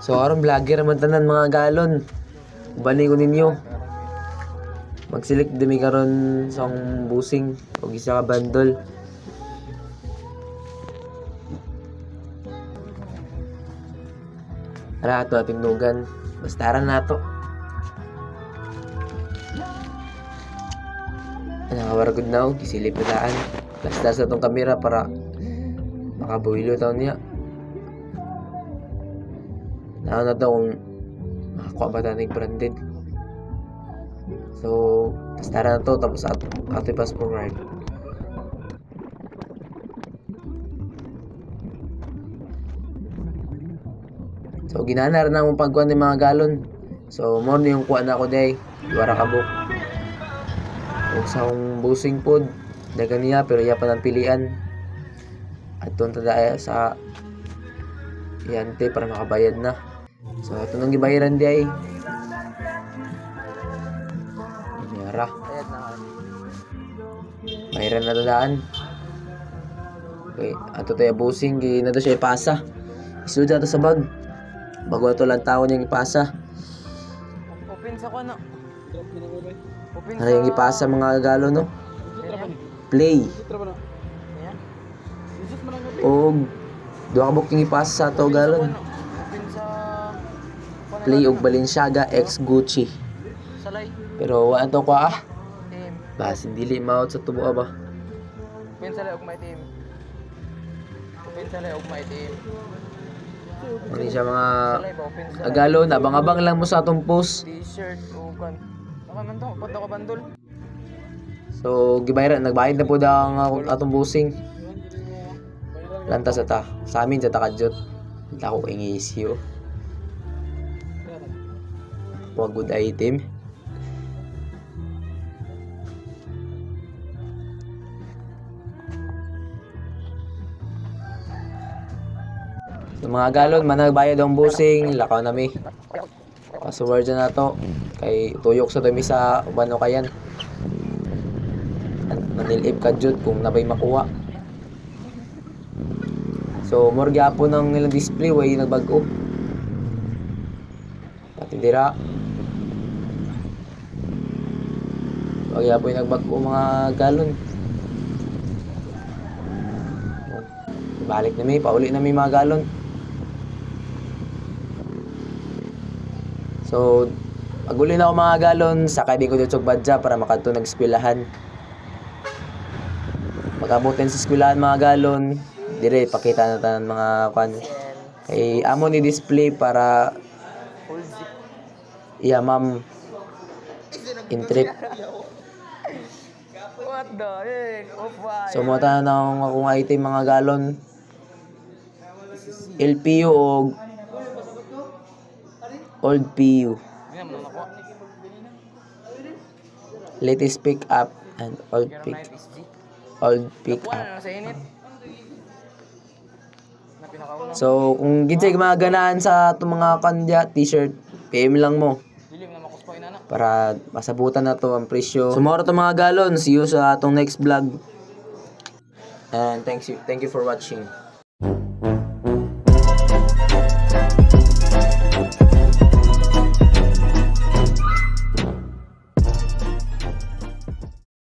So aron vlogger man tanan mga galon. Bani ko ninyo. Mag-select dimi karon sa akong busing og isa ka bundle. Ara ato tindungan. Bastaran nato. Nakawaragod na og gisilip na daan. Basta sa tong kamera para makabuhilo taon niya. Nao na to kung makakuha ba tanig branded. So, tara na to tapos ato pass forward. So, ginana rin akong pagkuhan ng mga galon. So, more na yung kuha na ako day. Duwara ka book. Kung sa akong busing pod, dagan niya pero iya pa ng pilian. At doon tada sa Yante para makabayad na. So, ito nang gibayaran di ay. Yara. Bayaran na dadaan. Okay, ato tayo busing, na to siya ipasa. Isuod ato sa bag. Bago ito lang tao niyang ipasa. Open sa ko na. Ano yung ipasa mga galo no? Play. O duha ka booking ipasa sa ato galon. Play og Balenciaga x Gucci. Salay. Pero wala to kwa ah. Team. Basin dili maot sa tubo ba. Open salay og my team. Open salay og my team. Ano siya mga Salay ba open salay. agalon, abang-abang lang mo sa atong post. T-shirt o kan. Ako man to, pud ako bandol. So gibayaran, nagbayad na po daw ang atong busing. Lantas ata, sa amin sa Takadjot. Ako kay ngisyo. Wag good item. So mga galon, managbayad ang busing, lakaw nami. Password na to. Kay tuyok sa dumi sa ubano kayan. Manilip ka jud kung nabay makuha. So more gyapon ng nilang display way nagbag-o. Pati dira. Wag gyapon nagbag-o mga galon. Balik na mi, pauli na mi mga galon. So, pag-uli na ako mga galon, sakay din ko dito sa badja para makadto nag-eskwelahan. Pag-abutin sa eskwelahan mga galon, dire pakita na tanan mga kwan. Kay amo ni display para Full zip. iya ma'am in trip. What the heck? Off-white. So, mo tanan ng akong item mga galon. LPU o old PU. Hindi naman ako. Latest pick up and old pick Wala up. na sa init. Na pinakauna. So, kung ginsay mga ganahan sa itong mga kandya, t-shirt, PM lang mo Dili na makuspa inana. para masabutan na to ang presyo. So, moro to mga galon. See you sa atong next vlog. And thank you for watching.